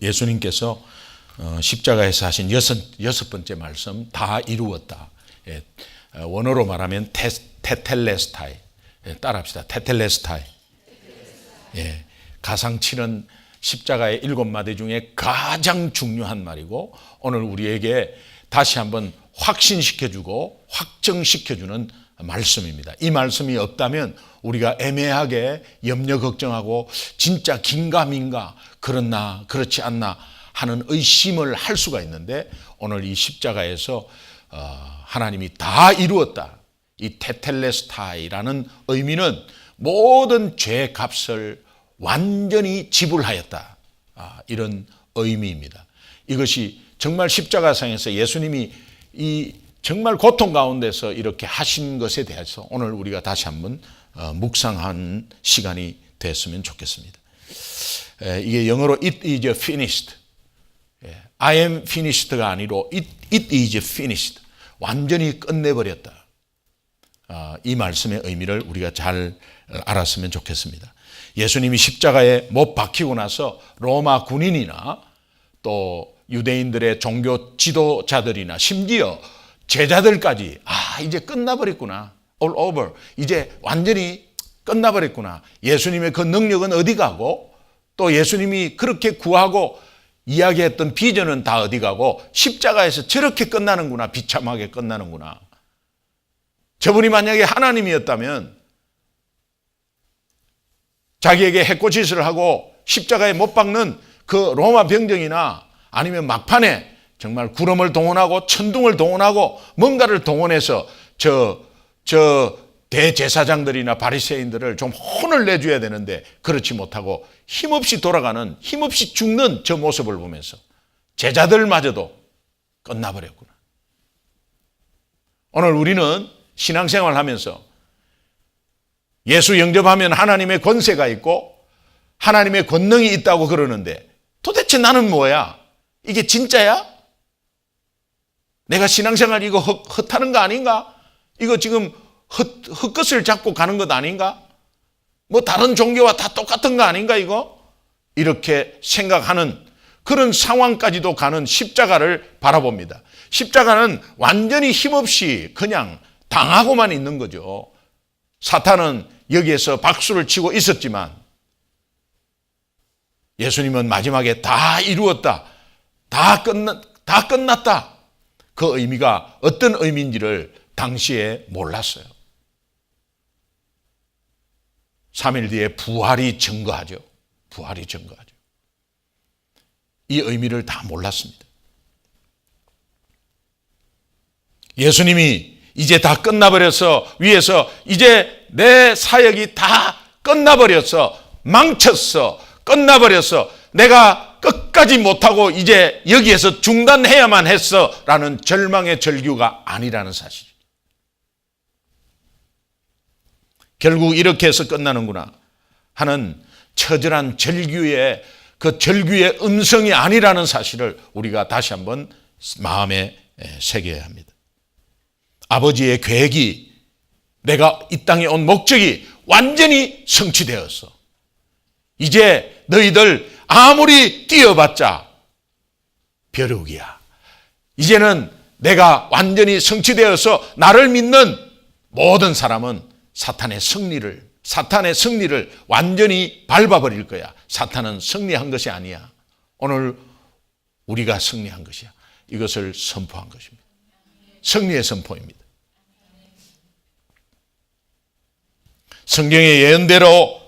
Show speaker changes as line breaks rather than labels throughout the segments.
예수님께서 십자가에서 하신 여섯 번째 말씀, 다 이루었다. 원어로 말하면 테텔레스타이. 따라합시다. 테텔레스타이. 가상치는 십자가의 7마디 중에 가장 중요한 말이고, 오늘 우리에게 다시 한번 확신시켜주고 확정시켜주는 말씀입니다. 이 말씀이 없다면 우리가 애매하게 염려 걱정하고 진짜 긴가민가, 그렇나 그렇지 않나 하는 의심을 할 수가 있는데, 오늘 이 십자가에서 하나님이 다 이루었다, 이 테텔레스타이라는 의미는 모든 죄 값을 완전히 지불하였다, 이런 의미입니다. 이것이 정말 십자가상에서 예수님이 이 정말 고통 가운데서 이렇게 하신 것에 대해서 오늘 우리가 다시 한번 묵상한 시간이 됐으면 좋겠습니다. 이게 영어로 it is finished, I am finished가 아니로 it is finished, 완전히 끝내버렸다. 이 말씀의 의미를 우리가 잘 알았으면 좋겠습니다. 예수님이 십자가에 못 박히고 나서 로마 군인이나 또 유대인들의 종교 지도자들이나 심지어 제자들까지 이제 끝나버렸구나, all over, 이제 완전히 끝나버렸구나, 예수님의 그 능력은 어디 가고 또 예수님이 그렇게 구하고 이야기했던 비전은 다 어디 가고 십자가에서 저렇게 끝나는구나, 비참하게 끝나는구나. 저분이 만약에 하나님이었다면 자기에게 해코지를 하고 십자가에 못 박는 그 로마 병정이나 아니면 막판에 정말 구름을 동원하고 천둥을 동원하고 뭔가를 동원해서 저 대제사장들이나 바리새인들을 좀 혼을 내줘야 되는데 그렇지 못하고 힘없이 돌아가는, 힘없이 죽는 저 모습을 보면서 제자들마저도 끝나버렸구나. 오늘 우리는 신앙생활 하면서 예수 영접하면 하나님의 권세가 있고 하나님의 권능이 있다고 그러는데, 도대체 나는 뭐야? 이게 진짜야? 내가 신앙생활 이거 헛하는 거 아닌가? 이거 지금 헛것을 잡고 가는 것 아닌가? 뭐 다른 종교와 다 똑같은 거 아닌가 이거? 이렇게 생각하는 그런 상황까지도 가는 십자가를 바라봅니다. 십자가는 완전히 힘없이 그냥 당하고만 있는 거죠. 사탄은 여기에서 박수를 치고 있었지만 예수님은 마지막에 다 이루었다, 다 끝났다, 그 의미가 어떤 의미인지를 당시에 몰랐어요. 3일 뒤에 부활이 증거하죠. 부활이 증거하죠. 이 의미를 다 몰랐습니다. 예수님이 이제 다 끝나버려서 위에서 이제 내 사역이 다 끝나버렸어, 망쳤어, 끝나버렸어, 내가 끝까지 못하고 이제 여기에서 중단해야만 했어 라는 절망의 절규가 아니라는 사실. 결국 이렇게 해서 끝나는구나 하는 처절한 절규의 그 절규의 음성이 아니라는 사실을 우리가 다시 한번 마음에 새겨야 합니다. 아버지의 계획이, 내가 이 땅에 온 목적이 완전히 성취되었어. 이제 너희들 아무리 뛰어봤자 벼룩이야. 이제는 내가 완전히 성취되어서 나를 믿는 모든 사람은 사탄의 승리를 완전히 밟아버릴 거야. 사탄은 승리한 것이 아니야. 오늘 우리가 승리한 것이야. 이것을 선포한 것입니다. 승리의 선포입니다. 성경의 예언대로,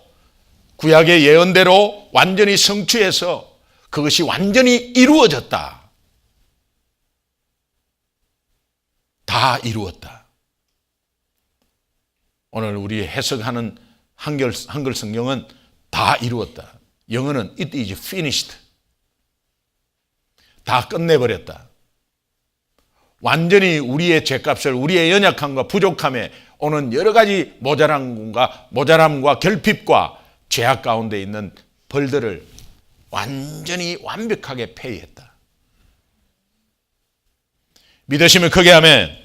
구약의 예언대로 완전히 성취해서 그것이 완전히 이루어졌다. 다 이루었다. 오늘 우리 해석하는 한글 성경은 다 이루었다. 영어는 it is finished. 다 끝내버렸다. 완전히 우리의 죄값을, 우리의 연약함과 부족함에 오는 여러 가지 모자람과 결핍과 죄악 가운데 있는 벌들을 완전히 완벽하게 폐위했다. 믿으시면 크게 아멘.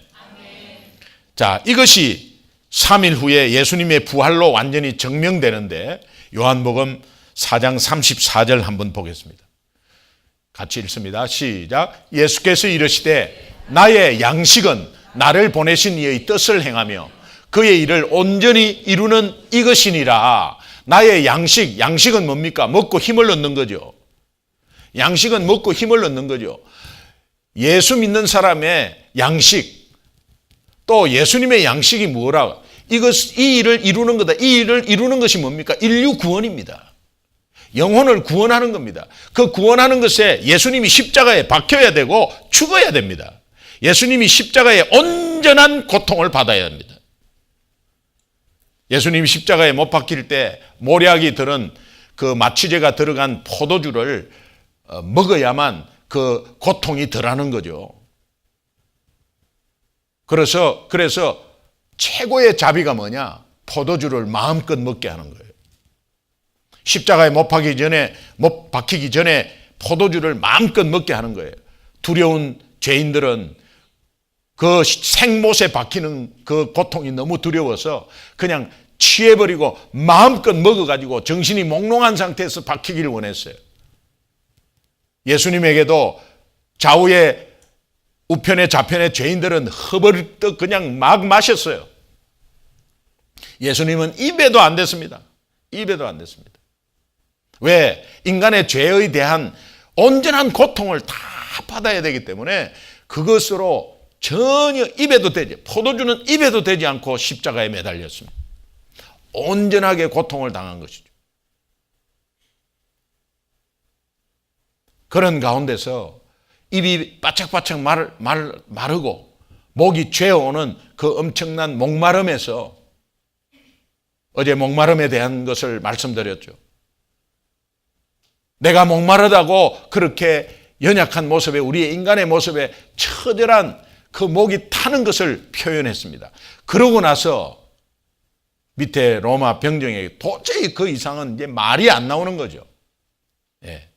자, 이것이 3일 후에 예수님의 부활로 완전히 증명되는데, 요한복음 4장 34절 한번 보겠습니다. 같이 읽습니다. 시작. 예수께서 이르시되 나의 양식은 나를 보내신 이의 뜻을 행하며 그의 일을 온전히 이루는 이것이니라. 나의 양식은 뭡니까? 먹고 힘을 얻는 거죠. 양식은 먹고 힘을 얻는 거죠. 예수 믿는 사람의 양식, 또 예수님의 양식이 뭐라? 이 일을 이루는 거다. 이 일을 이루는 것이 뭡니까? 인류 구원입니다. 영혼을 구원하는 겁니다. 그 구원하는 것에 예수님이 십자가에 박혀야 되고 죽어야 됩니다. 예수님이 십자가에 온전한 고통을 받아야 합니다. 예수님이 십자가에 못 박힐 때 모략이 들은 그 마취제가 들어간 포도주를 먹어야만 그 고통이 덜하는 거죠. 그래서 최고의 자비가 뭐냐? 포도주를 마음껏 먹게 하는 거예요. 십자가에 못 박히기 전에 포도주를 마음껏 먹게 하는 거예요. 두려운 죄인들은 그 생못에 박히는 그 고통이 너무 두려워서 그냥 취해버리고 마음껏 먹어가지고 정신이 몽롱한 상태에서 박히기를 원했어요. 예수님에게도 좌우에 우편에 좌편에 죄인들은 허벌떡 그냥 막 마셨어요. 예수님은 입에도 안 됐습니다. 입에도 안 됐습니다. 왜? 인간의 죄에 대한 온전한 고통을 다 받아야 되기 때문에 그것으로 전혀 입에도 되지, 포도주는 입에도 되지 않고 십자가에 매달렸습니다. 온전하게 고통을 당한 것이죠. 그런 가운데서 입이 바짝바짝 마르고 목이 죄어오는 그 엄청난 목마름에서 어제 목마름에 대한 것을 말씀드렸죠. 내가 목마르다고 그렇게 연약한 모습에 우리의 인간의 모습에 처절한 그 목이 타는 것을 표현했습니다. 그러고 나서 밑에 로마 병정에게 도저히 그 이상은 이제 말이 안 나오는 거죠. 예.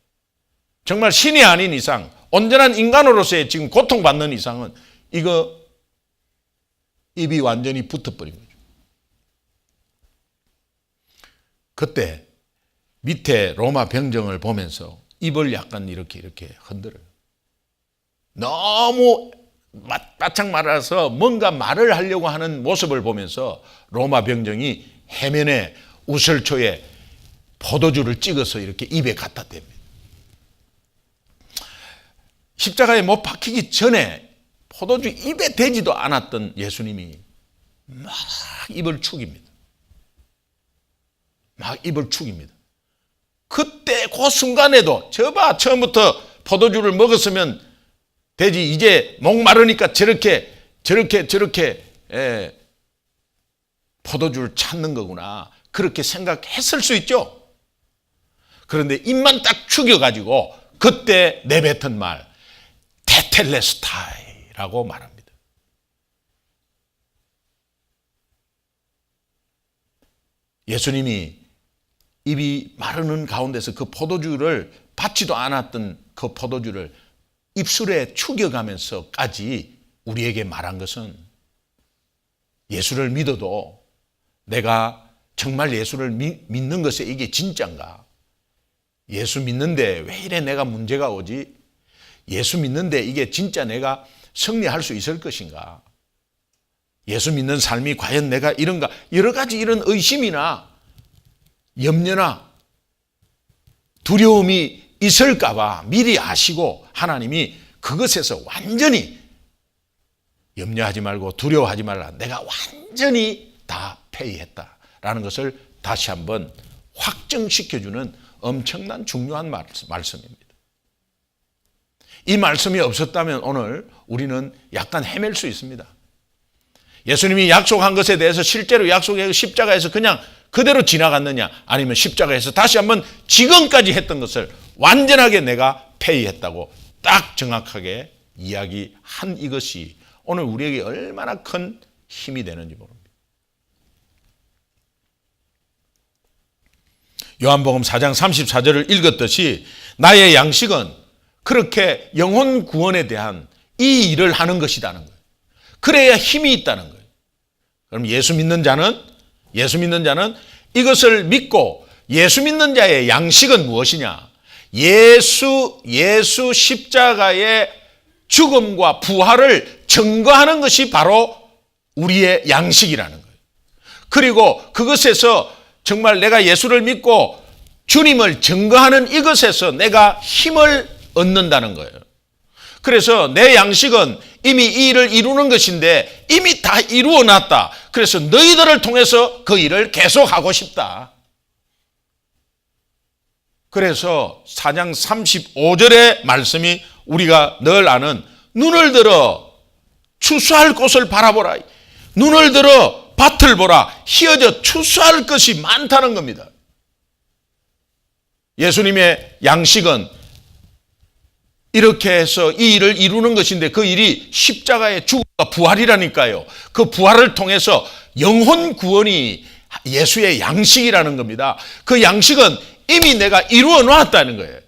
정말 신이 아닌 이상, 온전한 인간으로서의 지금 고통받는 이상은 이거 입이 완전히 붙어버린 거죠. 그때 밑에 로마 병정을 보면서 입을 약간 이렇게 흔들어요. 너무 바짝 말아서 뭔가 말을 하려고 하는 모습을 보면서 로마 병정이 해면에 우설초에 포도주를 찍어서 이렇게 입에 갖다 댑니다. 십자가에 못 박히기 전에 포도주 입에 대지도 않았던 예수님이 막 입을 축입니다. 막 입을 축입니다. 그때 그 순간에도 저봐 처음부터 포도주를 먹었으면 되지, 이제 목마르니까 저렇게 포도주를 찾는 거구나, 그렇게 생각했을 수 있죠. 그런데 입만 딱 축여가지고 그때 내뱉은 말 테텔레스타이라고 말합니다. 예수님이 입이 마르는 가운데서 그 포도주를 받지도 않았던 그 포도주를 입술에 축여가면서까지 우리에게 말한 것은 예수를 믿어도 내가 정말 예수를 믿는 것에 이게 진짠가? 예수 믿는데 왜 이래 내가 문제가 오지? 예수 믿는데 이게 진짜 내가 승리할 수 있을 것인가? 예수 믿는 삶이 과연 내가 이런가? 여러 가지 이런 의심이나 염려나 두려움이 있을까 봐 미리 아시고 하나님이 그것에서 완전히 염려하지 말고 두려워하지 말라. 내가 완전히 다 패의했다라는 것을 다시 한번 확정시켜주는 엄청난 중요한 말씀입니다. 이 말씀이 없었다면 오늘 우리는 약간 헤맬 수 있습니다. 예수님이 약속한 것에 대해서 실제로 약속의 십자가에서 그냥 그대로 지나갔느냐, 아니면 십자가에서 다시 한번 지금까지 했던 것을 완전하게 내가 패의했다고 딱 정확하게 이야기한 이것이 오늘 우리에게 얼마나 큰 힘이 되는지 모릅니다. 요한복음 4장 34절을 읽었듯이 나의 양식은 그렇게 영혼 구원에 대한 이 일을 하는 것이라는 거예요. 그래야 힘이 있다는 거예요. 그럼 예수 믿는 자는 이것을 믿고 예수 믿는 자의 양식은 무엇이냐? 예수 십자가의 죽음과 부활을 증거하는 것이 바로 우리의 양식이라는 거예요. 그리고 그것에서 정말 내가 예수를 믿고 주님을 증거하는 이것에서 내가 힘을 얻는다는 거예요. 그래서 내 양식은 이미 이 일을 이루는 것인데 이미 다 이루어 놨다. 그래서 너희들을 통해서 그 일을 계속하고 싶다. 그래서 4장 35절의 말씀이 우리가 늘 아는 눈을 들어 추수할 곳을 바라보라. 눈을 들어 밭을 보라. 희어져 추수할 것이 많다는 겁니다. 예수님의 양식은 이렇게 해서 이 일을 이루는 것인데 그 일이 십자가의 죽음과 부활이라니까요. 그 부활을 통해서 영혼 구원이 예수의 양식이라는 겁니다. 그 양식은 이미 내가 이루어 놓았다는 거예요.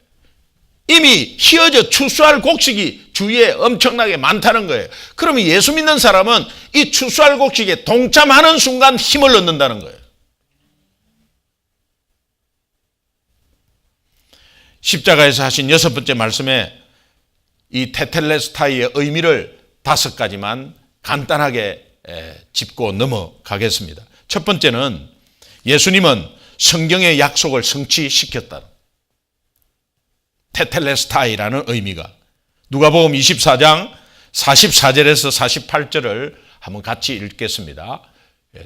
이미 희어져 추수할 곡식이 주위에 엄청나게 많다는 거예요. 그러면 예수 믿는 사람은 이 추수할 곡식에 동참하는 순간 힘을 얻는다는 거예요. 십자가에서 하신 6번째 말씀에 이 테텔레스타이의 의미를 5가지만 간단하게 짚고 넘어가겠습니다. 첫 번째는 예수님은 성경의 약속을 성취시켰다. 테텔레스타이라는 의미가 누가복음 24장 44절에서 48절을 한번 같이 읽겠습니다.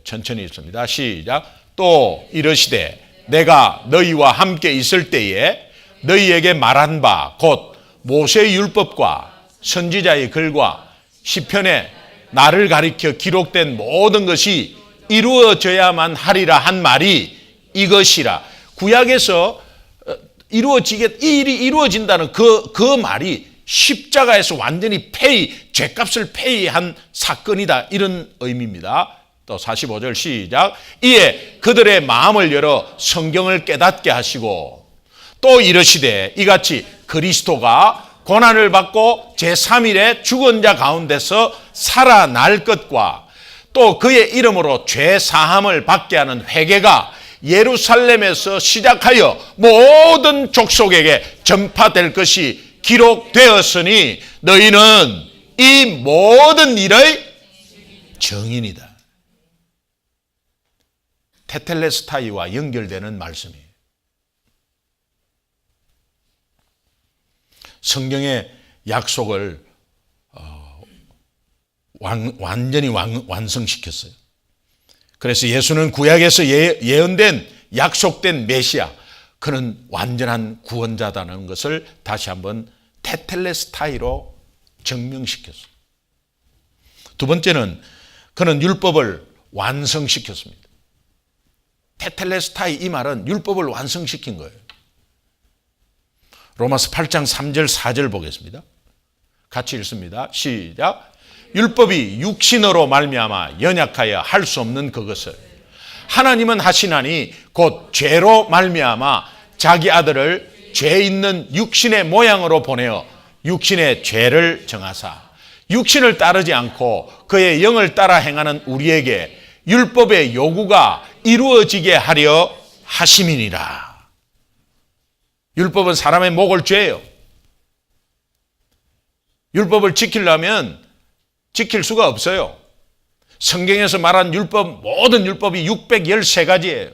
천천히 읽습니다. 시작. 또 이르시되 내가 너희와 함께 있을 때에 너희에게 말한 바 곧 모세의 율법과 선지자의 글과 시편에 나를 가리켜 기록된 모든 것이 이루어져야만 하리라 한 말이 이것이라. 구약에서 이 일이 이루어진다는 그 말이 십자가에서 완전히 죄값을 페이한 사건이다. 이런 의미입니다. 또 45절 시작. 이에 그들의 마음을 열어 성경을 깨닫게 하시고 또 이르시되 이같이 그리스도가 고난을 받고 제3일에 죽은 자 가운데서 살아날 것과 또 그의 이름으로 죄 사함을 받게 하는 회개가 예루살렘에서 시작하여 모든 족속에게 전파될 것이 기록되었으니 너희는 이 모든 일의 증인이다. 테텔레스타이와 연결되는 말씀이에요. 성경의 약속을 완전히 완성시켰어요. 그래서 예수는 구약에서 예언된 약속된 메시아, 그는 완전한 구원자다는 것을 다시 한번 테텔레스타이로 증명시켰어요. 두 번째는 그는 율법을 완성시켰습니다. 테텔레스타이 이 말은 율법을 완성시킨 거예요. 로마서 8장 3절 4절 보겠습니다. 같이 읽습니다. 시작. 율법이 육신으로 말미암아 연약하여 할 수 없는 그것을 하나님은 하시나니 곧 죄로 말미암아 자기 아들을 죄 있는 육신의 모양으로 보내어 육신의 죄를 정하사 육신을 따르지 않고 그의 영을 따라 행하는 우리에게 율법의 요구가 이루어지게 하려 하심이니라. 율법은 사람의 목을 죄요. 율법을 지키려면 지킬 수가 없어요. 성경에서 말한 율법, 모든 율법이 613가지예요.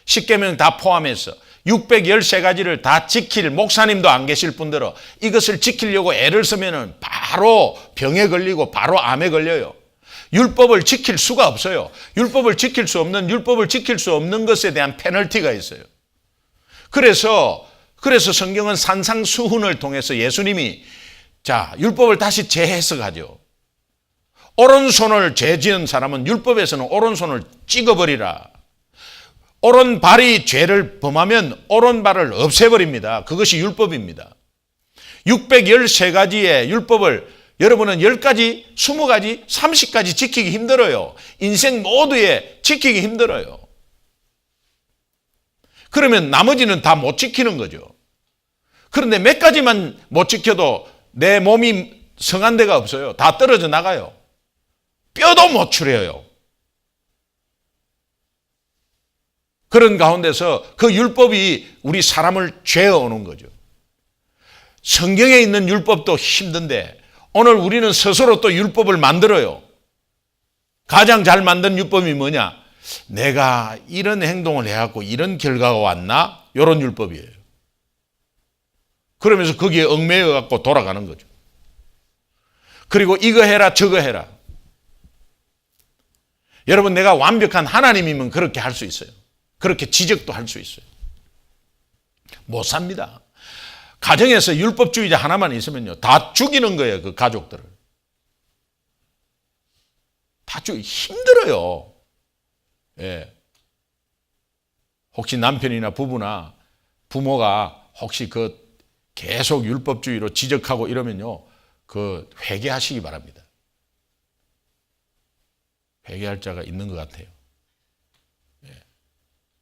십계명 다 포함해서 613가지를 다 지킬 목사님도 안 계실 뿐더러 이것을 지키려고 애를 쓰면 바로 병에 걸리고 바로 암에 걸려요. 율법을 지킬 수가 없어요. 율법을 지킬 수 없는 것에 대한 페널티가 있어요. 그래서 성경은 산상수훈을 통해서 예수님이 율법을 다시 재해석하죠. 오른손을 죄지은 사람은 율법에서는 오른손을 찍어버리라. 오른발이 죄를 범하면 오른발을 없애버립니다. 그것이 율법입니다. 613가지의 율법을 여러분은 10가지, 20가지, 30가지 지키기 힘들어요. 인생 모두에 지키기 힘들어요. 그러면 나머지는 다 못 지키는 거죠. 그런데 몇 가지만 못 지켜도 내 몸이 성한 데가 없어요. 다 떨어져 나가요. 뼈도 못 추려요. 그런 가운데서 그 율법이 우리 사람을 죄어 오는 거죠. 성경에 있는 율법도 힘든데 오늘 우리는 스스로 또 율법을 만들어요. 가장 잘 만든 율법이 뭐냐? 내가 이런 행동을 해갖고 이런 결과가 왔나? 이런 율법이에요. 그러면서 거기에 얽매여 갖고 돌아가는 거죠. 그리고 이거 해라 저거 해라. 여러분, 내가 완벽한 하나님이면 그렇게 할 수 있어요. 그렇게 지적도 할 수 있어요. 못 삽니다. 가정에서 율법주의자 하나만 있으면요, 다 죽이는 거예요. 그 가족들을. 다 힘들어요. 예. 혹시 남편이나 부부나 부모가 혹시 계속 율법주의로 지적하고 이러면요, 회개하시기 바랍니다. 회개할 자가 있는 것 같아요. 예.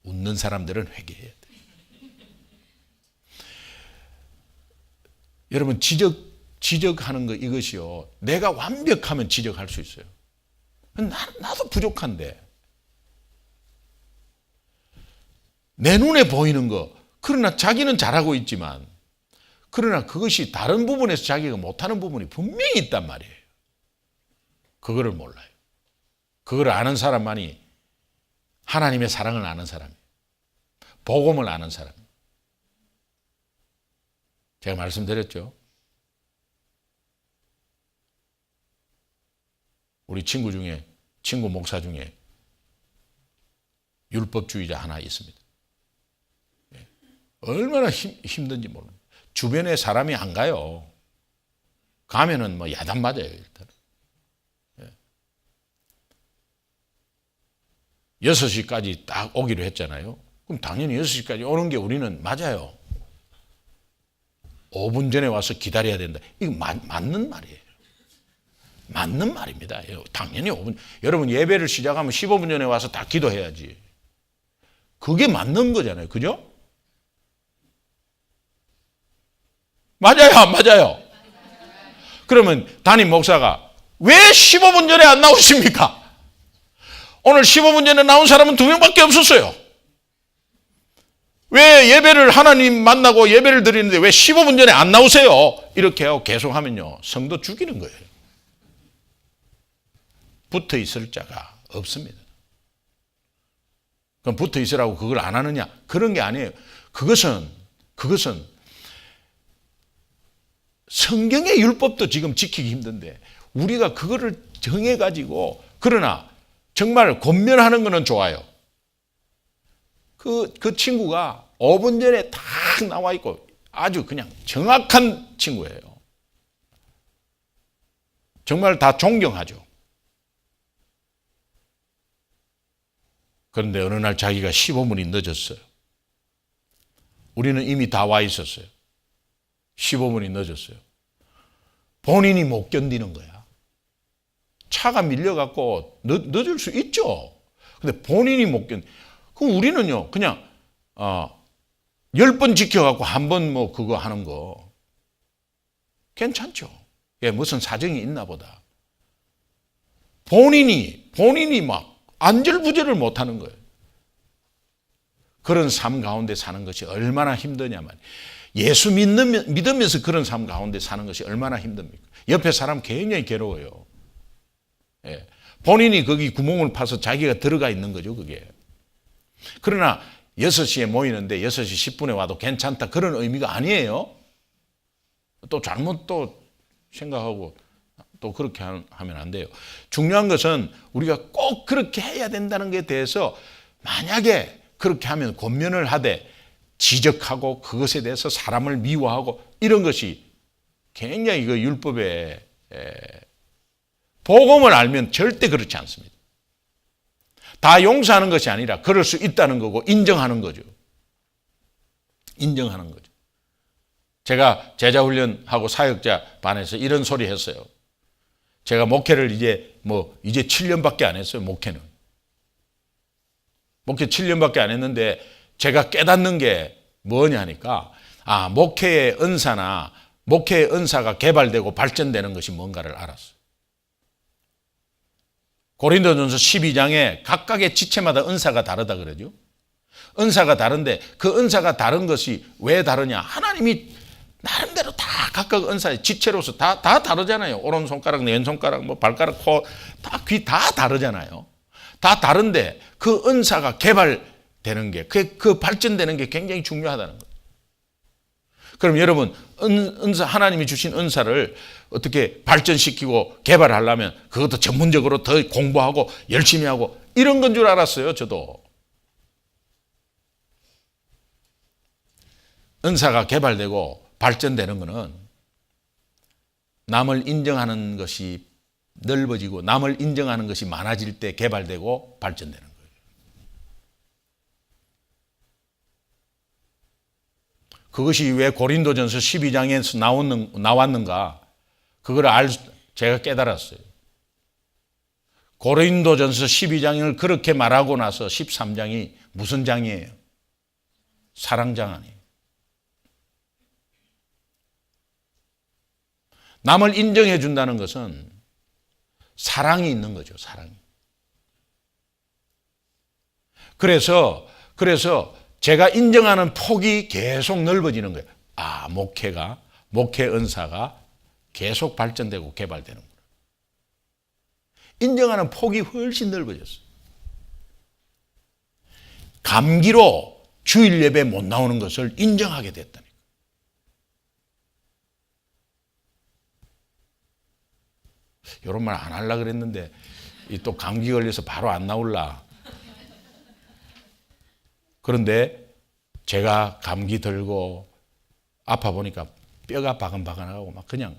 웃는 사람들은 회개해야 돼요. 여러분, 지적하는 거 이것이요, 내가 완벽하면 지적할 수 있어요. 나도 부족한데. 내 눈에 보이는 거, 그러나 자기는 잘하고 있지만, 그러나 그것이 다른 부분에서 자기가 못하는 부분이 분명히 있단 말이에요. 그거를 몰라요. 그걸 아는 사람만이 하나님의 사랑을 아는 사람이에요. 복음을 아는 사람이에요. 제가 말씀드렸죠. 우리 친구 목사 중에 율법주의자 하나 있습니다. 얼마나 힘든지 모릅니다. 주변에 사람이 안 가요. 가면은 야단 맞아요, 일단. 6시까지 딱 오기로 했잖아요. 그럼 당연히 6시까지 오는 게 우리는 맞아요. 5분 전에 와서 기다려야 된다. 이거 맞는 말이에요. 맞는 말입니다. 당연히 5분. 여러분, 예배를 시작하면 15분 전에 와서 다 기도해야지. 그게 맞는 거잖아요. 그죠? 맞아요, 안 맞아요? 그러면 담임 목사가 왜 15분 전에 안 나오십니까? 오늘 15분 전에 나온 사람은 2명밖에 없었어요. 왜 예배를 하나님 만나고 예배를 드리는데 왜 15분 전에 안 나오세요? 이렇게 하고 계속 하면요, 성도 죽이는 거예요. 붙어 있을 자가 없습니다. 그럼 붙어 있으라고 그걸 안 하느냐? 그런 게 아니에요. 그것은 성경의 율법도 지금 지키기 힘든데 우리가 그거를 정해가지고, 그러나 정말 권면하는 거는 좋아요. 그 친구가 5분 전에 딱 나와 있고 아주 그냥 정확한 친구예요. 정말 다 존경하죠. 그런데 어느 날 자기가 15분이 늦었어요. 우리는 이미 다 와 있었어요. 15분이 늦었어요. 본인이 못 견디는 거야. 차가 밀려갖고 늦을 수 있죠. 근데 본인이 못 그럼 우리는요, 그냥 10번 지켜갖고 한 번 그거 하는 거 괜찮죠. 예, 무슨 사정이 있나 보다. 본인이 막 안절부절을 못 하는 거예요. 그런 삶 가운데 사는 것이 얼마나 힘드냐 말이에요. 예수 믿으면서 그런 삶 가운데 사는 것이 얼마나 힘듭니까? 옆에 사람 굉장히 괴로워요. 예. 본인이 거기 구멍을 파서 자기가 들어가 있는 거죠, 그게. 그러나 6시에 모이는데 6시 10분에 와도 괜찮다, 그런 의미가 아니에요. 또 잘못 또 생각하고 또 그렇게 하면 안 돼요. 중요한 것은 우리가 꼭 그렇게 해야 된다는 것에 대해서 만약에 그렇게 하면 권면을 하되 지적하고 그것에 대해서 사람을 미워하고 이런 것이 굉장히 그 율법의 복음을 알면 절대 그렇지 않습니다. 다 용서하는 것이 아니라 그럴 수 있다는 거고 인정하는 거죠. 인정하는 거죠. 제가 제자훈련하고 사역자 반에서 이런 소리 했어요. 제가 목회를 이제 7년밖에 안 했어요, 목회는. 목회 7년밖에 안 했는데 제가 깨닫는 게 뭐냐니까, 목회의 은사나 목회의 은사가 개발되고 발전되는 것이 뭔가를 알았어요. 고린도전서 12장에 각각의 지체마다 은사가 다르다 그러죠. 은사가 다른데 그 은사가 다른 것이 왜 다르냐? 하나님이 나름대로 다 각각 은사의 지체로서 다 다르잖아요. 오른손가락, 왼손가락, 뭐 발가락, 코, 다 귀 다 다르잖아요. 다 다른데 그 은사가 개발되는 게, 그 발전되는 게 굉장히 중요하다는 거예요. 그럼 여러분, 은사, 하나님이 주신 은사를 어떻게 발전시키고 개발하려면 그것도 전문적으로 더 공부하고 열심히 하고 이런 건 줄 알았어요, 저도. 은사가 개발되고 발전되는 것은 남을 인정하는 것이 넓어지고 남을 인정하는 것이 많아질 때 개발되고 발전되는 거예요. 그것이 왜 고린도전서 12장에서 나왔는가? 그걸 제가 깨달았어요. 고린도전서 12장을 그렇게 말하고 나서 13장이 무슨 장이에요? 사랑장 아니에요. 남을 인정해 준다는 것은 사랑이 있는 거죠, 사랑이. 그래서 제가 인정하는 폭이 계속 넓어지는 거예요. 아, 목회 은사가 계속 발전되고 개발되는구나. 인정하는 폭이 훨씬 넓어졌어요. 감기로 주일 예배 못 나오는 것을 인정하게 됐다니까. 이런 말 안 하려고 그랬는데 또 감기 걸려서 바로 안 나올라. 그런데 제가 감기 들고 아파 보니까 뼈가 바근바근하고 막 그냥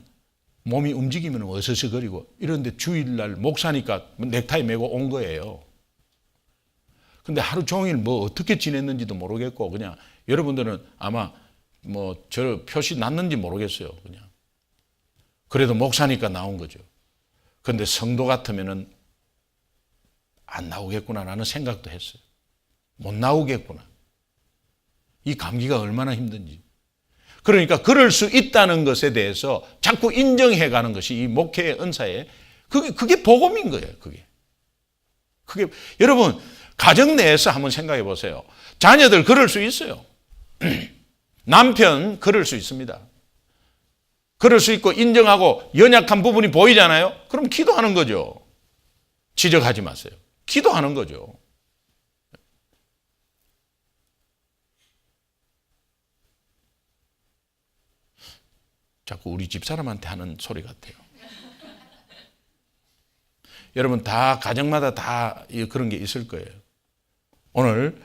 몸이 움직이면 어서서거리고 이런데 주일날 목사니까 넥타이 메고 온 거예요. 근데 하루 종일 뭐 어떻게 지냈는지도 모르겠고 그냥 여러분들은 아마 뭐 저 표시 났는지 모르겠어요. 그냥. 그래도 목사니까 나온 거죠. 그런데 성도 같으면은 안 나오겠구나라는 생각도 했어요. 못 나오겠구나. 이 감기가 얼마나 힘든지. 그러니까 그럴 수 있다는 것에 대해서 자꾸 인정해 가는 것이 이 목회의 은사에 그게 복음인 거예요. 그게 여러분 가정 내에서 한번 생각해 보세요. 자녀들 그럴 수 있어요. 남편 그럴 수 있습니다. 그럴 수 있고 인정하고 연약한 부분이 보이잖아요. 그럼 기도하는 거죠. 지적하지 마세요. 기도하는 거죠. 자꾸 우리 집사람한테 하는 소리 같아요. 여러분 다 가정마다 다 그런 게 있을 거예요. 오늘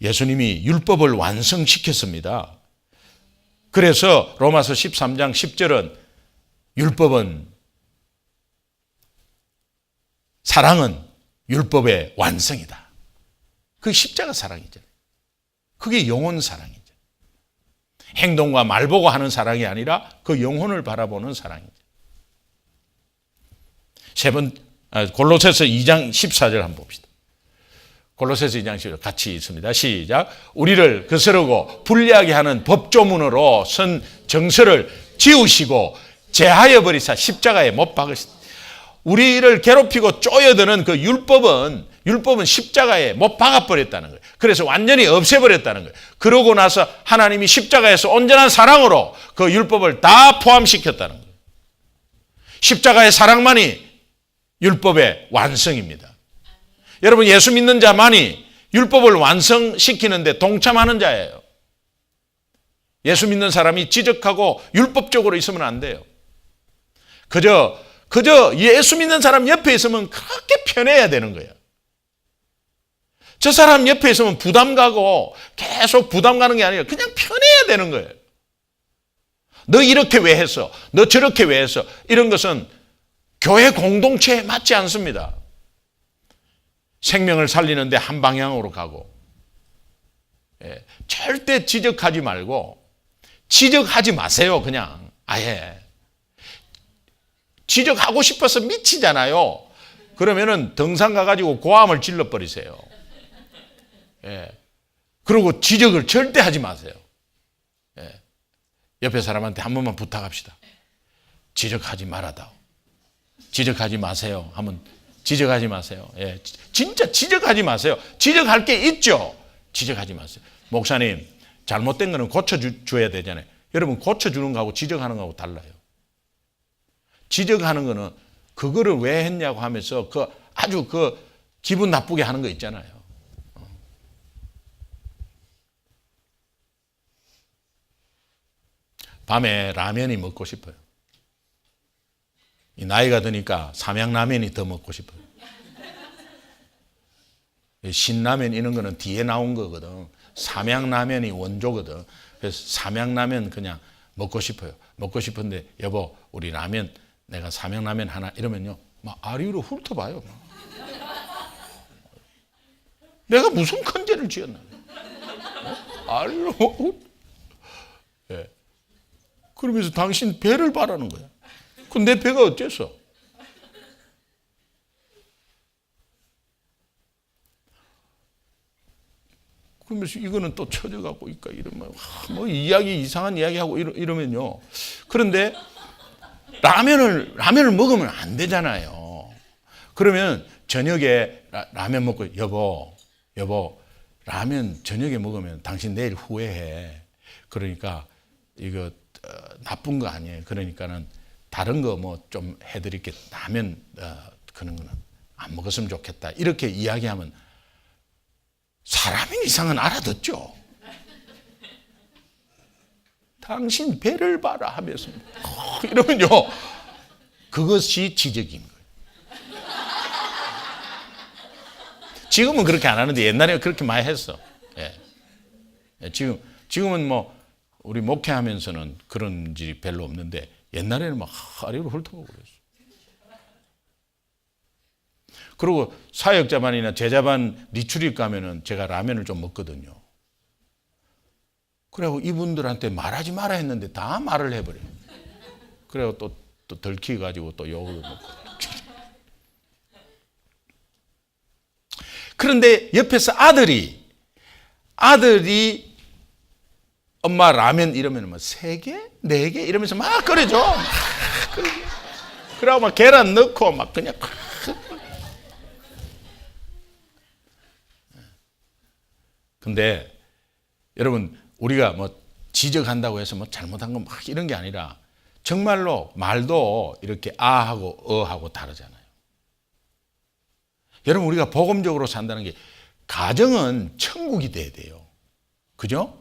예수님이 율법을 완성시켰습니다. 그래서 로마서 13장 10절은 율법은 사랑은 율법의 완성이다. 그게 십자가 사랑이잖아요. 그게 영혼 사랑이죠. 행동과 말 보고 하는 사랑이 아니라 그 영혼을 바라보는 사랑이죠. 골로새서 2장 14절 한번 봅시다. 골로새서 2장 14절 같이 있습니다. 시작. 우리를 거스르고 불리하게 하는 법조문으로 선 정서를 지우시고 제하여 버리사 십자가에 못 박으시다. 우리를 괴롭히고 쪼여드는 그 율법은 십자가에 못 박아버렸다는 거예요. 그래서 완전히 없애버렸다는 거예요. 그러고 나서 하나님이 십자가에서 온전한 사랑으로 그 율법을 다 포함시켰다는 거예요. 십자가의 사랑만이 율법의 완성입니다. 여러분 예수 믿는 자만이 율법을 완성시키는데 동참하는 자예요. 예수 믿는 사람이 지적하고 율법적으로 있으면 안 돼요. 그저 예수 믿는 사람 옆에 있으면 그렇게 편해야 되는 거예요. 저 사람 옆에 있으면 부담 가고 계속 부담 가는 게 아니라 그냥 편해야 되는 거예요. 너 이렇게 왜 했어? 너 저렇게 왜 했어? 이런 것은 교회 공동체에 맞지 않습니다. 생명을 살리는데 한 방향으로 가고 절대 지적하지 말고 지적하지 마세요. 그냥 아예 지적하고 싶어서 미치잖아요. 그러면은 등산 가가지고 고함을 질러버리세요. 그리고 지적을 절대 하지 마세요. 옆에 사람한테 한 번만 부탁합시다. 지적하지 말아다오. 지적하지 마세요. 한번 지적하지 마세요. 진짜 지적하지 마세요. 지적할 게 있죠. 지적하지 마세요. 목사님 잘못된 거는 고쳐줘야 되잖아요. 여러분, 고쳐주는 거하고 지적하는 거하고 달라요. 지적하는 거는 그거를 왜 했냐고 하면서 아주 기분 나쁘게 하는 거 있잖아요. 밤에 라면이 먹고 싶어요. 이 나이가 드니까 삼양라면이 더 먹고 싶어요. 신라면 이런 거는 뒤에 나온 거거든. 삼양라면이 원조거든. 그래서 삼양라면 그냥 먹고 싶어요. 먹고 싶은데 여보, 우리 라면, 내가 삼양라면 하나 이러면요, 막 아리로 훑어봐요. 내가 무슨 큰 죄를 지었나? 아리로. 예. 그러면서 당신 배를 바라는 거야. 그럼 내 배가 어째서? 그러면서 이거는 또 쳐져갖고 있까 이러면 뭐 이상한 이야기하고 이러면요. 그런데 라면을 먹으면 안 되잖아요. 그러면 저녁에 라면 먹고 여보 라면 저녁에 먹으면 당신 내일 후회해. 그러니까 이거 나쁜 거 아니에요. 그러니까는 다른 거 뭐 좀 해드릴게. 라면 그런 거는 안 먹었으면 좋겠다. 이렇게 이야기하면 사람인 이상은 알아듣죠. 당신 배를 봐라 하면서 이러면요, 그것이 지적인 거예요. 지금은 그렇게 안 하는데 옛날에 그렇게 많이 했어. 예. 지금은 뭐 우리 목회하면서는 그런 일이 별로 없는데 옛날에는 막 아래로 훑어보고 그랬어. 그리고 사역자반이나 제자반 리트릿 가면은 제가 라면을 좀 먹거든요. 그래고 이분들한테 말하지 마라 했는데 다 말을 해버려요. 그래고 또 덜키가지고 또 욕을 먹고. 그런데 옆에서 아들이 엄마 라면 이러면 뭐 3개? 4개? 이러면서 막 끓여줘. 그러고 막 계란 넣고 막 그냥. 근데 여러분, 우리가 뭐 지적한다고 해서 뭐 잘못한 건 막 이런 게 아니라 정말로 말도 이렇게 아하고 어하고 다르잖아요. 여러분, 우리가 복음적으로 산다는 게 가정은 천국이 돼야 돼요. 그죠?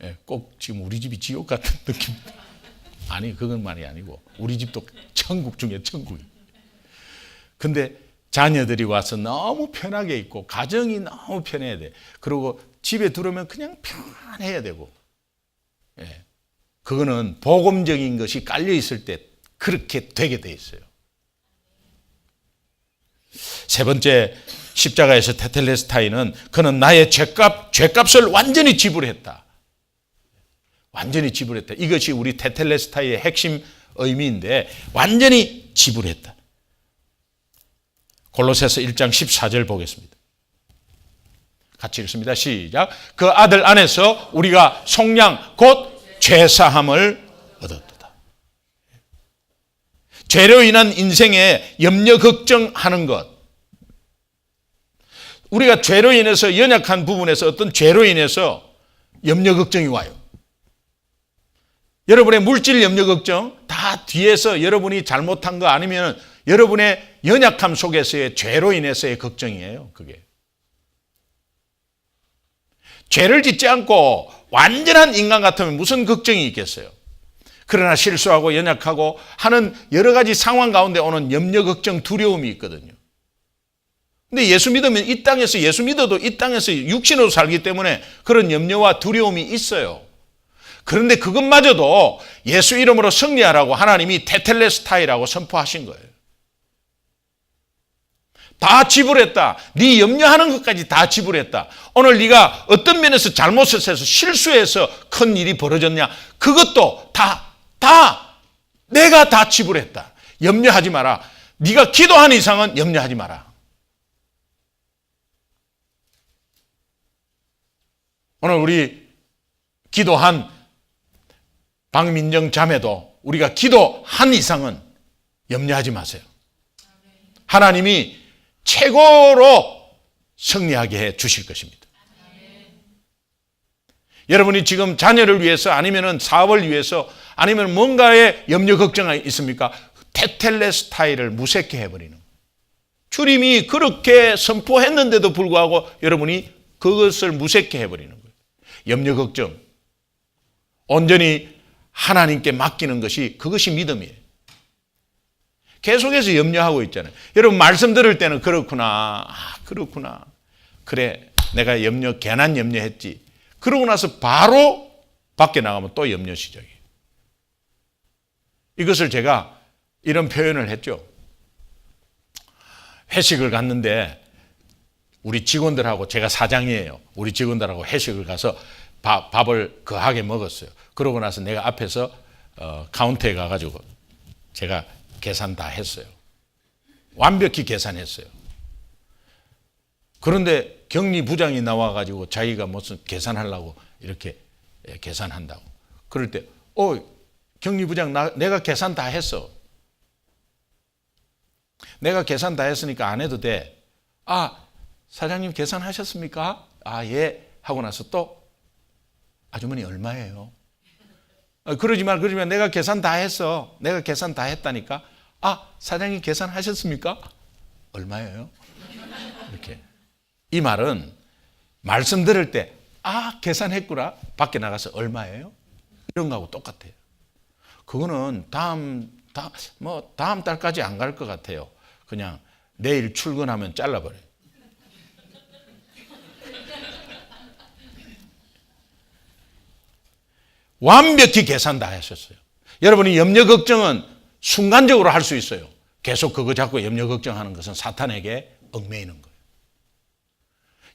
예, 꼭 지금 우리 집이 지옥 같은 느낌. 아니, 그건 말이 아니고 우리 집도 천국 중에 천국이에요. 근데 자녀들이 와서 너무 편하게 있고 가정이 너무 편해야 돼. 그리고 집에 들어오면 그냥 편해야 되고. 예. 그거는 복음적인 것이 깔려 있을 때 그렇게 되게 돼 있어요. 세 번째, 십자가에서 테텔레스타이는 그는 나의 죄값을 완전히 지불했다. 완전히 지불했다. 이것이 우리 테텔레스타이의 핵심 의미인데 완전히 지불했다. 골로새서 1장 14절 보겠습니다. 같이 읽습니다. 시작. 그 아들 안에서 우리가 속량 곧 죄사함을 얻었다. 죄로 인한 인생에 염려 걱정하는 것. 우리가 죄로 인해서 연약한 부분에서 어떤 죄로 인해서 염려 걱정이 와요. 여러분의 물질 염려 걱정 다 뒤에서 여러분이 잘못한 거 아니면 여러분의 연약함 속에서의 죄로 인해서의 걱정이에요. 그게. 죄를 짓지 않고 완전한 인간 같으면 무슨 걱정이 있겠어요. 그러나 실수하고 연약하고 하는 여러 가지 상황 가운데 오는 염려 걱정 두려움이 있거든요. 근데 예수 믿으면 이 땅에서 예수 믿어도 이 땅에서 육신으로 살기 때문에 그런 염려와 두려움이 있어요. 그런데 그것마저도 예수 이름으로 승리하라고 하나님이 테텔레스타이라고 선포하신 거예요. 다 지불했다. 네 염려하는 것까지 다 지불했다. 오늘 네가 어떤 면에서 잘못을 해서 실수해서 큰 일이 벌어졌냐. 그것도 다 내가 다 지불했다. 염려하지 마라. 네가 기도하는 이상은 염려하지 마라. 오늘 우리 기도한 박민정 자매도 우리가 기도한 이상은 염려하지 마세요. 하나님이 최고로 승리하게 해 주실 것입니다. 여러분이 지금 자녀를 위해서 아니면 사업을 위해서 아니면 뭔가에 염려 걱정이 있습니까? 테텔레스타이를 무색해 해버리는 거예요. 주님이 그렇게 선포했는데도 불구하고 여러분이 그것을 무색해 해버리는 거예요. 염려 걱정. 온전히 하나님께 맡기는 것이 그것이 믿음이에요. 계속해서 염려하고 있잖아요. 여러분 말씀 들을 때는 그렇구나. 그렇구나. 그래 내가 괜한 염려했지. 그러고 나서 바로 밖에 나가면 또 염려 시작이에요. 이것을 제가 이런 표현을 했죠. 회식을 갔는데 우리 직원들하고 제가 사장이에요. 우리 직원들하고 회식을 가서 밥을 거하게 먹었어요. 그러고 나서 내가 앞에서 카운터에 가가지고 제가 계산 다 했어요. 완벽히 계산했어요. 그런데 격리부장이 나와가지고 자기가 무슨 계산하려고 이렇게 계산한다고. 그럴 때 격리부장 내가 계산 다 했어. 내가 계산 다 했으니까 안 해도 돼. 사장님 계산하셨습니까? 예. 하고 나서 또 아주머니 얼마예요? 그러지 마. 내가 계산 다 했어. 내가 계산 다 했다니까. 사장님 계산하셨습니까? 얼마예요? 이렇게. 이 말은 말씀 들을 때 계산했구나. 밖에 나가서 얼마예요? 이런 거하고 똑같아요. 그거는 다음 달까지 안 갈 것 같아요. 그냥 내일 출근하면 잘라버려요. 완벽히 계산 다 하셨어요. 여러분이 염려 걱정은 순간적으로 할 수 있어요. 계속 그거 잡고 염려 걱정하는 것은 사탄에게 얽매이는 거예요.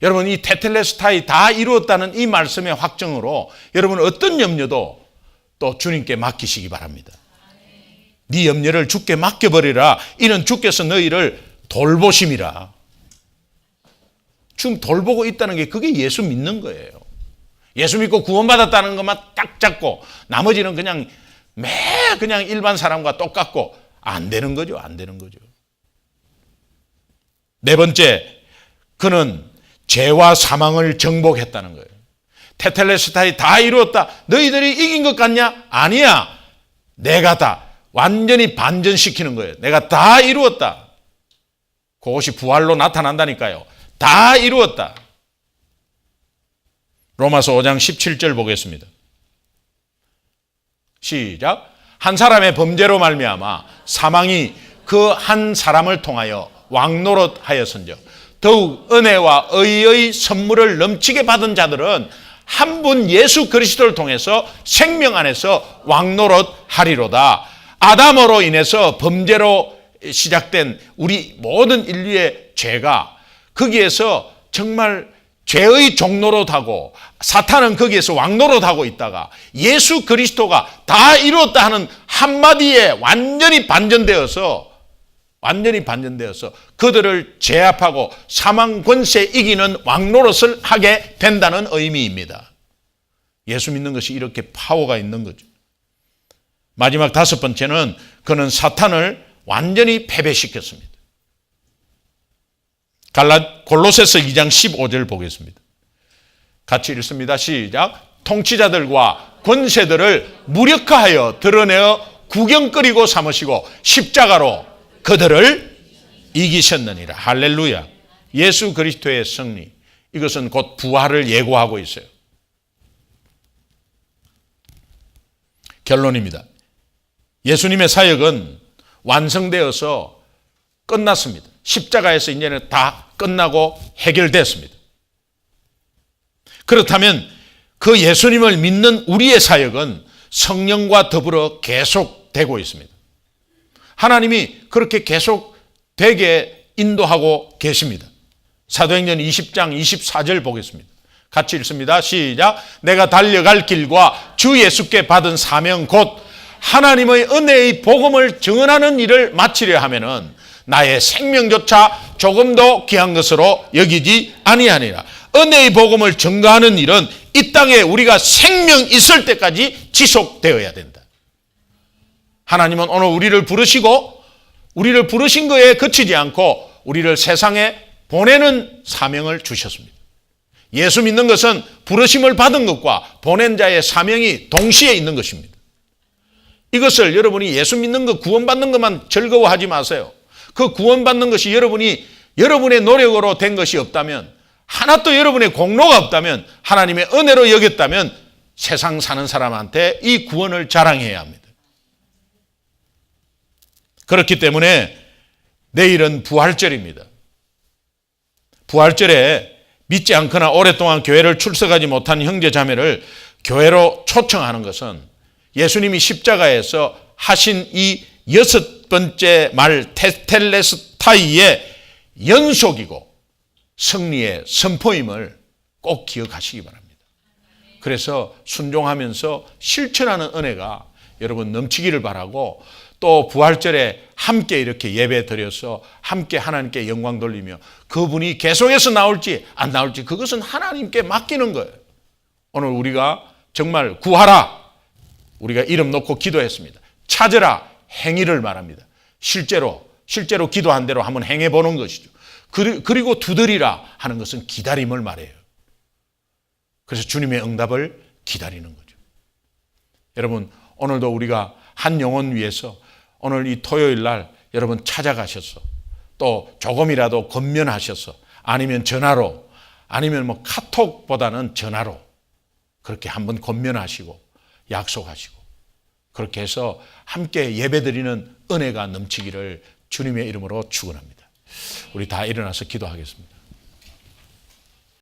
여러분 이 테텔레스타이 다 이루었다는 이 말씀의 확정으로 여러분 어떤 염려도 또 주님께 맡기시기 바랍니다. 네 염려를 주께 맡겨버리라. 이는 주께서 너희를 돌보심이라. 지금 돌보고 있다는 게 그게 예수 믿는 거예요. 예수 믿고 구원받았다는 것만 딱 잡고 나머지는 그냥 그냥 일반 사람과 똑같고 안 되는 거죠. 안 되는 거죠. 네 번째, 그는 죄와 사망을 정복했다는 거예요. 테텔레스타이 다 이루었다. 너희들이 이긴 것 같냐? 아니야. 내가 다 완전히 반전시키는 거예요. 내가 다 이루었다. 그것이 부활로 나타난다니까요. 다 이루었다. 로마서 5장 17절 보겠습니다. 시작. 한 사람의 범죄로 말미암아 사망이 그 한 사람을 통하여 왕노릇하였은즉 더욱 은혜와 의의 선물을 넘치게 받은 자들은 한 분 예수 그리스도를 통해서 생명 안에서 왕노릇하리로다. 아담으로 인해서 범죄로 시작된 우리 모든 인류의 죄가 거기에서 정말 죄의 종노릇하고 사탄은 거기에서 왕노릇하고 있다가 예수 그리스도가 다 이루었다 하는 한마디에 완전히 반전되어서 그들을 제압하고 사망 권세 이기는 왕노릇을 하게 된다는 의미입니다. 예수 믿는 것이 이렇게 파워가 있는 거죠. 마지막 다섯 번째는 그는 사탄을 완전히 패배시켰습니다. 골로새서 2장 15절 보겠습니다. 같이 읽습니다. 시작. 통치자들과 권세들을 무력화하여 드러내어 구경거리고 삼으시고 십자가로 그들을 이기셨느니라. 할렐루야. 예수 그리스도의 승리. 이것은 곧 부활을 예고하고 있어요. 결론입니다. 예수님의 사역은 완성되어서 끝났습니다. 십자가에서 이제는 다 끝나고 해결됐습니다. 그렇다면 그 예수님을 믿는 우리의 사역은 성령과 더불어 계속되고 있습니다. 하나님이 그렇게 계속되게 인도하고 계십니다. 사도행전 20장 24절 보겠습니다. 같이 읽습니다. 시작. 내가 달려갈 길과 주 예수께 받은 사명 곧 하나님의 은혜의 복음을 증언하는 일을 마치려 하면은 나의 생명조차 조금도 귀한 것으로 여기지 아니하니라. 은혜의 복음을 증거하는 일은 이 땅에 우리가 생명 있을 때까지 지속되어야 된다. 하나님은 오늘 우리를 부르시고 우리를 부르신 거에 그치지 않고 우리를 세상에 보내는 사명을 주셨습니다. 예수 믿는 것은 부르심을 받은 것과 보낸 자의 사명이 동시에 있는 것입니다. 이것을 여러분이 예수 믿는 것, 구원받는 것만 즐거워하지 마세요. 그 구원받는 것이 여러분의 노력으로 된 것이 없다면, 하나도 여러분의 공로가 없다면, 하나님의 은혜로 여겼다면 세상 사는 사람한테 이 구원을 자랑해야 합니다. 그렇기 때문에 내일은 부활절입니다. 부활절에 믿지 않거나 오랫동안 교회를 출석하지 못한 형제 자매를 교회로 초청하는 것은 예수님이 십자가에서 하신 이 6번째 말 테텔레스타이의 연속이고 승리의 선포임을 꼭 기억하시기 바랍니다. 그래서 순종하면서 실천하는 은혜가 여러분 넘치기를 바라고, 또 부활절에 함께 이렇게 예배 드려서 함께 하나님께 영광 돌리며 그분이 계속해서 나올지 안 나올지 그것은 하나님께 맡기는 거예요. 오늘 우리가 정말 구하라, 우리가 이름 놓고 기도했습니다. 찾으라, 행위를 말합니다. 실제로 기도한 대로 한번 행해 보는 것이죠. 그리고 두드리라 하는 것은 기다림을 말해요. 그래서 주님의 응답을 기다리는 거죠. 여러분, 오늘도 우리가 한 영혼 위해서 오늘 이 토요일 날 여러분 찾아가셔서 또 조금이라도 권면하셔서, 아니면 전화로, 아니면 뭐 카톡보다는 전화로 그렇게 한번 권면하시고 약속하시고, 그렇게 해서 함께 예배드리는 은혜가 넘치기를 주님의 이름으로 축원합니다. 우리 다 일어나서 기도하겠습니다.